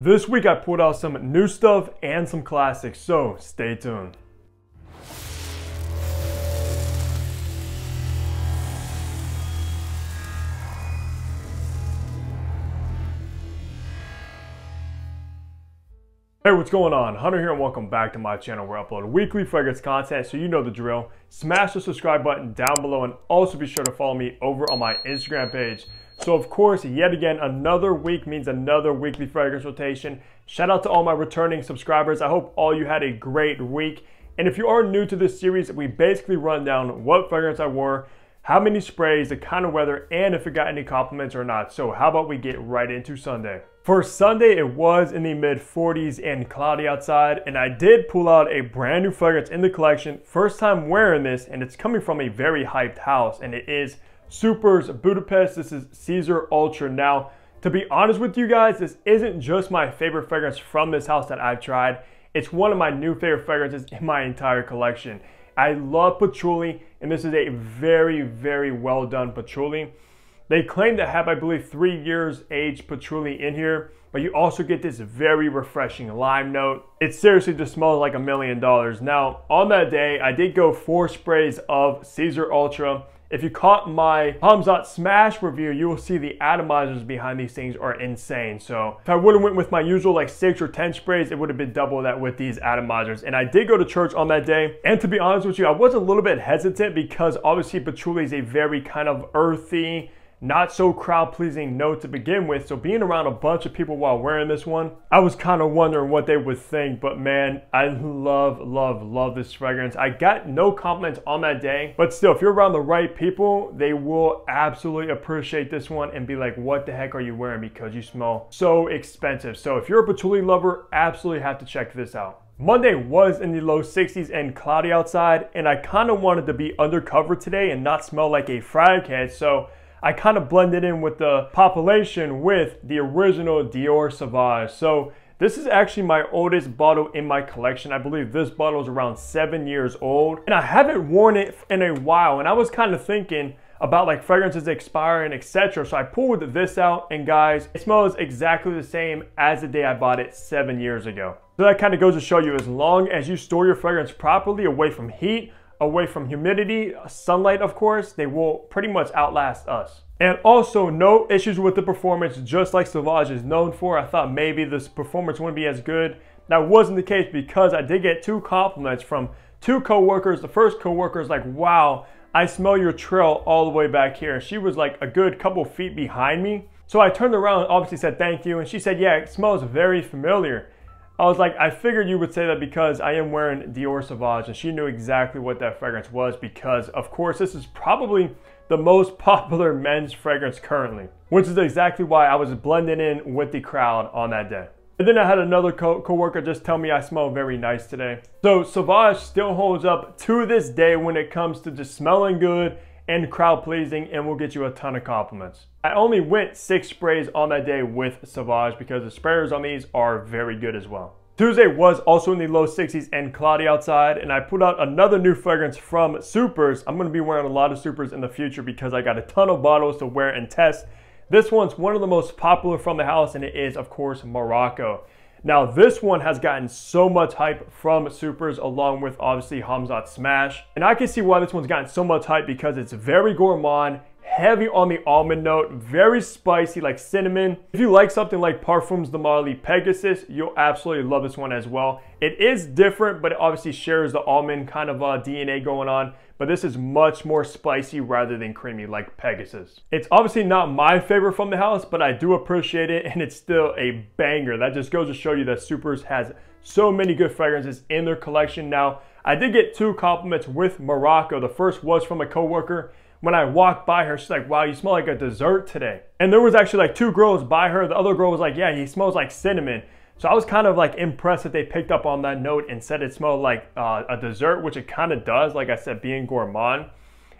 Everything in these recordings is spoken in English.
This week I pulled out some new stuff and some classics, so stay tuned. Hey, what's going on? Hunter here and welcome back to my channel where I upload weekly fragrance content, so you know the drill. Smash the subscribe button down below and also be sure to follow me over on my Instagram page. So of course, yet again, another week means another weekly fragrance rotation. Shout out to all my returning subscribers. I hope all you had a great week. And if you are new to this series, we basically run down what fragrance I wore, how many sprays, the kind of weather, and if it got any compliments or not. So how about we get right into Sunday? For Sunday, it was in the mid 40s and cloudy outside, and I did pull out a brand new fragrance in the collection. First time wearing this, and it's coming from a very hyped house, and it is Super's Budapest. This is Caesar Ultra. Now, to be honest with you guys, this isn't just my favorite fragrance from this house that I've tried. It's one of my new favorite fragrances in my entire collection. I love patchouli, and this is a very, very well done patchouli. They claim to have, I believe, 3 years aged patchouli in here, but you also get this very refreshing lime note. It seriously just smells like $1 million. Now, on that day, I did go 4 sprays of Caesar Ultra. If you caught my Hamzat Smash review, you will see the atomizers behind these things are insane. So if I would have went with my usual like 6 or 10 sprays, it would have been double that with these atomizers. And I did go to church on that day. And to be honest with you, I was a little bit hesitant because obviously patchouli is a very kind of earthy, not so crowd-pleasing note to begin with. So being around a bunch of people while wearing this one, I was kind of wondering what they would think. But man, I love this fragrance. I got no compliments on that day, but still, if you're around the right people, they will absolutely appreciate this one and be like, what the heck are you wearing? Because you smell so expensive. So if you're a patchouli lover, absolutely have to check this out. Monday was in the low 60s and cloudy outside, and I kind of wanted to be undercover today and not smell like a frag head. So I kind of blended in with the population with the original Dior Sauvage. So this is actually my oldest bottle in my collection. I believe this bottle is around 7 years old, and I haven't worn it in a while. And I was kind of thinking about like fragrances expiring, etc. So I pulled this out, and guys, it smells exactly the same as the day I bought it 7 years ago. So that kind of goes to show you, as long as you store your fragrance properly away from heat, away from humidity, sunlight of course, they will pretty much outlast us. And also no issues with the performance, just like Sauvage is known for. I thought maybe this performance wouldn't be as good. That wasn't the case because I did get 2 compliments from 2 co-workers. The first co-worker is like, wow, I smell your trail all the way back here. She was like a good couple feet behind me. So I turned around and obviously said thank you, and she said, yeah, it smells very familiar. I was like, I figured you would say that because I am wearing Dior Sauvage, and she knew exactly what that fragrance was because, of course, this is probably the most popular men's fragrance currently, which is exactly why I was blending in with the crowd on that day. And then I had another co-worker just tell me I smell very nice today. So Sauvage still holds up to this day when it comes to just smelling good and crowd pleasing, and will get you a ton of compliments. I only went 6 sprays on that day with Sauvage because the sprayers on these are very good as well. Tuesday was also in the low 60s and cloudy outside, and I put out another new fragrance from Super's. I'm going to be wearing a lot of Super's in the future because I got a ton of bottles to wear and test. This one's one of the most popular from the house, and it is, of course, Morocco. Now, this one has gotten so much hype from Super's, along with obviously Hamzat Smash. And I can see why this one's gotten so much hype because it's very gourmand, heavy on the almond note, very spicy like cinnamon. If you like something like Parfums de Marly Pegasus, you'll absolutely love this one as well. It is different, but it obviously shares the almond kind of DNA going on. But this is much more spicy rather than creamy like Pegasus. It's obviously not my favorite from the house, but I do appreciate it, and it's still a banger. That just goes to show you that Super's has so many good fragrances in their collection. Now, I did get 2 compliments with Morocco. The first was from a coworker. When I walked by her, she's like, wow, you smell like a dessert today. And there was actually like 2 girls by her. The other girl was like, yeah, he smells like cinnamon. So I was kind of like impressed that they picked up on that note and said it smelled like a dessert, which it kind of does, like I said, being gourmand.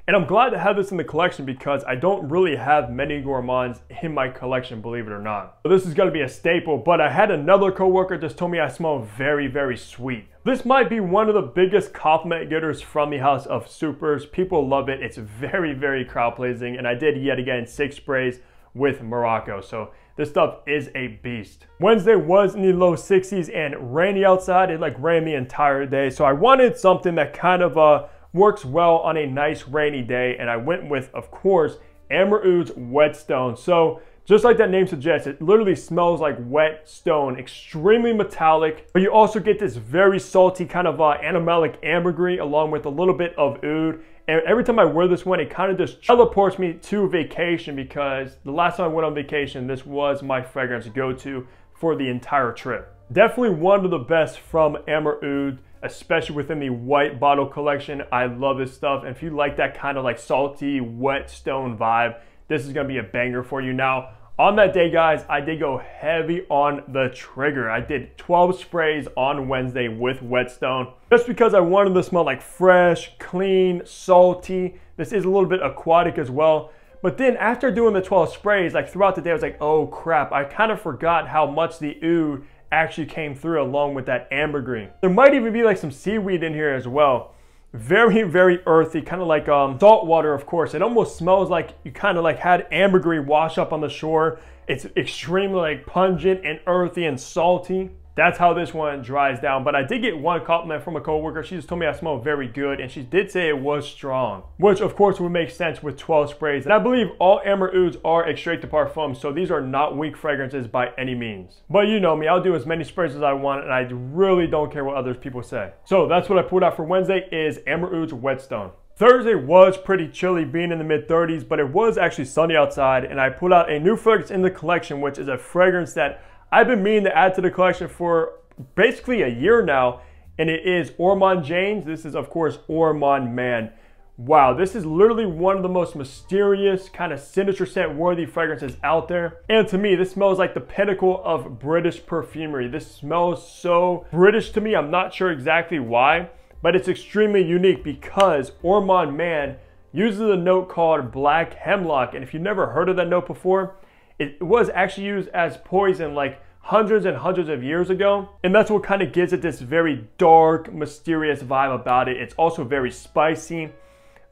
And I'm glad to have this in the collection because I don't really have many gourmands in my collection, believe it or not. So this is gonna be a staple, but I had another coworker just told me I smell very, very sweet. This might be one of the biggest compliment getters from the house of Super's. People love it. It's very, very crowd pleasing. And I did yet again 6 sprays with Morocco. So This stuff is a beast. Wednesday was in the low 60s and rainy outside. It like rained the entire day. So I wanted something that kind of works well on a nice rainy day. And I went with, of course, Amber Oud's Whetstone. So just like that name suggests, it literally smells like wet stone, extremely metallic, but you also get this very salty kind of animalic ambergris along with a little bit of oud. And every time I wear this one, it kind of just teleports me to vacation, because the last time I went on vacation, this was my fragrance go-to for the entire trip. Definitely one of the best from Amber Oud, especially within the white bottle collection. I love this stuff. And if you like that kind of like salty, wet stone vibe, this is gonna be a banger for you. Now, on that day, guys, I did go heavy on the trigger. I did 12 sprays on Wednesday with Whetstone, just because I wanted to smell like fresh, clean, salty. This is a little bit aquatic as well. But then after doing the 12 sprays, like throughout the day, I was like, oh crap, I kind of forgot how much the oud actually came through along with that ambergris. There might even be like some seaweed in here as well. Very, very earthy, kind of like salt water, of course. It almost smells like you kind of like had ambergris wash up on the shore. It's extremely like pungent and earthy and salty. That's how this one dries down. But I did get one compliment from a coworker. She just told me I smell very good, and she did say it was strong, which of course would make sense with 12 sprays. And I believe all Amber Ouds are extrait de parfum, so these are not weak fragrances by any means. But you know me, I'll do as many sprays as I want, and I really don't care what other people say. So that's what I pulled out for Wednesday, is Amber Oud's Whetstone. Thursday was pretty chilly, being in the mid-30s, but it was actually sunny outside, and I pulled out a new fragrance in the collection, which is a fragrance that I've been meaning to add to the collection for basically a year now, and it is Ormond James. This is, of course, Ormond Man. Wow, this is literally one of the most mysterious, kind of signature scent worthy fragrances out there. And to me, this smells like the pinnacle of British perfumery. This smells so British to me. I'm not sure exactly why, but it's extremely unique because Ormond Man uses a note called black hemlock. And if you've never heard of that note before, it was actually used as poison like hundreds and hundreds of years ago. And that's what kind of gives it this very dark, mysterious vibe about it. It's also very spicy,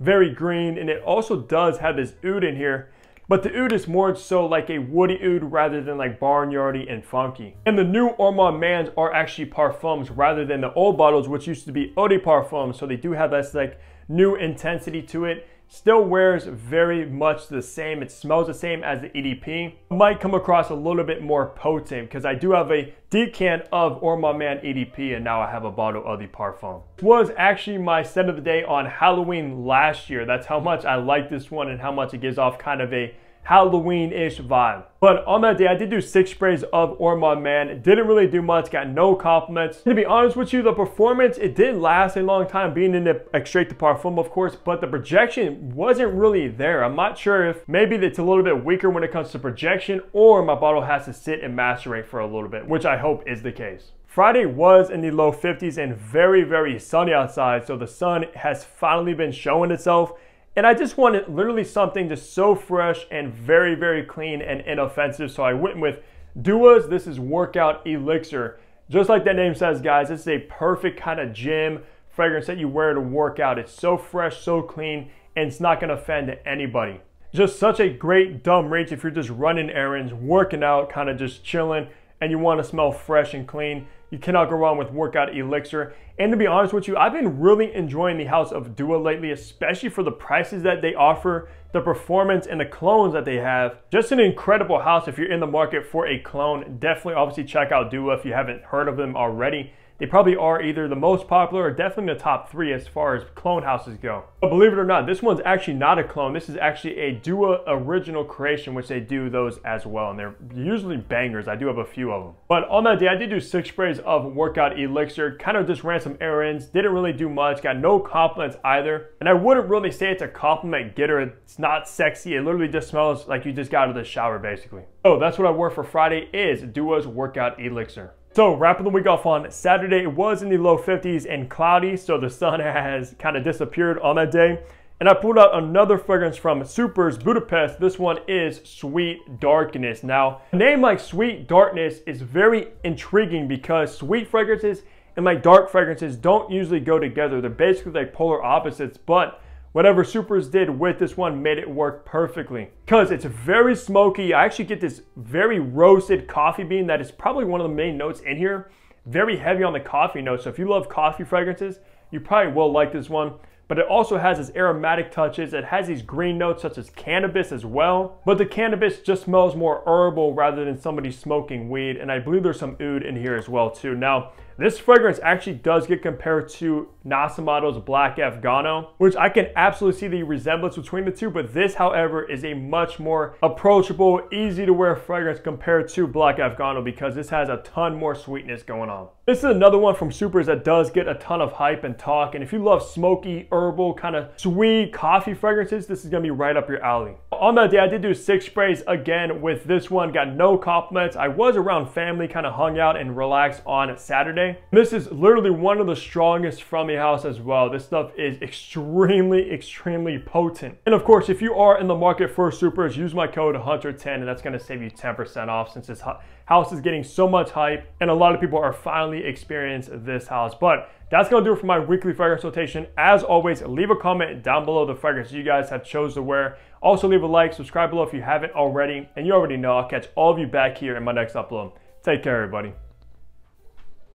very green, and it also does have this oud in here. But the oud is more so like a woody oud rather than like barnyardy and funky. And the new Ormond Mans are actually parfums rather than the old bottles, which used to be eau de parfum. So they do have this like new intensity to it. Still wears very much the same. It smells the same as the EDP. Might come across a little bit more potent because I do have a decant of Ormond Man EDP, and now I have a bottle of the parfum. This was actually my scent of the day on Halloween last year. That's how much I like this one and how much it gives off kind of a Halloween-ish vibe. But on that day, I did do 6 sprays of Ormond Man. It didn't really do much, got no compliments. To be honest with you, the performance, it did last a long time being in the extrait de parfum, of course, but the projection wasn't really there. I'm not sure if maybe it's a little bit weaker when it comes to projection, or my bottle has to sit and macerate for a little bit, which I hope is the case. Friday was in the low 50s and very, very sunny outside, so the sun has finally been showing itself. And I just wanted literally something just so fresh and very, very clean and inoffensive. So I went with Dua's. This is Workout Elixir. Just like that name says, guys, this is a perfect kind of gym fragrance that you wear to work out. It's so fresh, so clean, and it's not going to offend anybody. Just such a great dumb reach if you're just running errands, working out, kind of just chilling, and you want to smell fresh and clean. You cannot go wrong with Workout Elixir. And to be honest with you, I've been really enjoying the house of Dua lately, especially for the prices that they offer, the performance, and the clones that they have. Just an incredible house if you're in the market for a clone. Definitely obviously check out Dua if you haven't heard of them already. They probably are either the most popular or definitely in the top 3 as far as clone houses go. But believe it or not, this one's actually not a clone. This is actually a Dua original creation, which they do those as well. And they're usually bangers. I do have a few of them. But on that day, I did do 6 sprays of Workout Elixir. Kind of just ran some errands. Didn't really do much. Got no compliments either. And I wouldn't really say it's a compliment getter. It's not sexy. It literally just smells like you just got out of the shower, basically. So that's what I wore for Friday, is Dua's Workout Elixir. So wrapping the week off on Saturday, it was in the low 50s and cloudy, so the sun has kind of disappeared on that day. And I pulled out another fragrance from Super's Budapest. This one is Sweet Darkness. Now, a name like Sweet Darkness is very intriguing because sweet fragrances and like dark fragrances don't usually go together. They're basically like polar opposites, but whatever Supers did with this one made it work perfectly. Because it's very smoky. I actually get this very roasted coffee bean that is probably one of the main notes in here. Very heavy on the coffee note. So if you love coffee fragrances, you probably will like this one. But it also has its aromatic touches. It has these green notes such as cannabis as well. But the cannabis just smells more herbal rather than somebody smoking weed. And I believe there's some oud in here as well too. Now, this fragrance actually does get compared to Nascimato's Black Afgano, which I can absolutely see the resemblance between the two, but this, however, is a much more approachable, easy to wear fragrance compared to Black Afgano because this has a ton more sweetness going on. This is another one from Supers that does get a ton of hype and talk, and if you love smoky, herbal, kind of sweet coffee fragrances, this is gonna be right up your alley. On that day, I did do 6 sprays again with this one, got no compliments. I was around family, kind of hung out and relaxed on Saturday. This is literally one of the strongest from the house as well. This stuff is extremely potent. And of course, if you are in the market for Supers, use my code HUNTER10 and that's gonna save you 10% off since this house is getting so much hype and a lot of people are finally experiencing this house. But that's gonna do it for my weekly fragrance rotation. As always, leave a comment down below the fragrance you guys have chose to wear. Also leave a like, subscribe below if you haven't already, and you already know I'll catch all of you back here in my next upload. Take care, everybody.